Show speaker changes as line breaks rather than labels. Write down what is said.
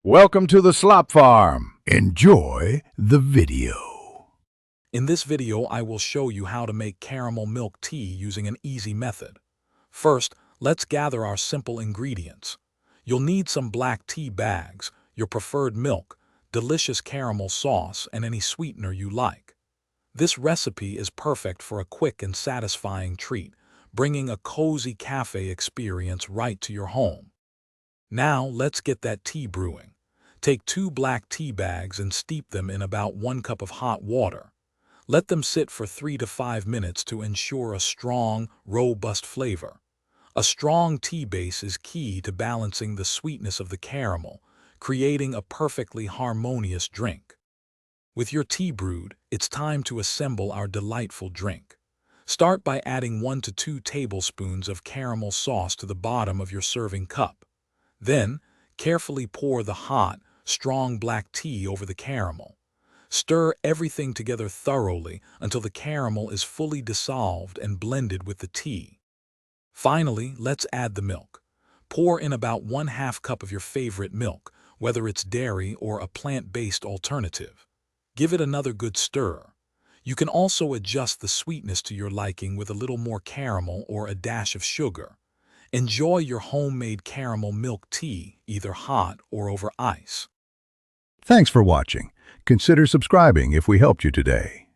Welcome to the Slop Farm. Enjoy the video.
In this video, I will show you how to make caramel milk tea using an easy method. First, let's gather our simple ingredients. You'll need some black tea bags, your preferred milk, delicious caramel sauce, and any sweetener you like. This recipe is perfect for a quick and satisfying treat, bringing a cozy cafe experience right to your home. Now, let's get that tea brewing. Take 2 black tea bags and steep them in about 1 cup of hot water. Let them sit for 3 to 5 minutes to ensure a strong, robust flavor. A strong tea base is key to balancing the sweetness of the caramel, creating a perfectly harmonious drink. With your tea brewed, it's time to assemble our delightful drink. Start by adding 1 to 2 tablespoons of caramel sauce to the bottom of your serving cup. Then, carefully pour the hot, strong black tea over the caramel. Stir everything together thoroughly until the caramel is fully dissolved and blended with the tea. Finally, let's add the milk. Pour in about 1/2 cup of your favorite milk, whether it's dairy or a plant-based alternative. Give it another good stir. You can also adjust the sweetness to your liking with a little more caramel or a dash of sugar. Enjoy your homemade caramel milk tea, either hot or over ice.
Thanks for watching. Consider subscribing if we helped you today.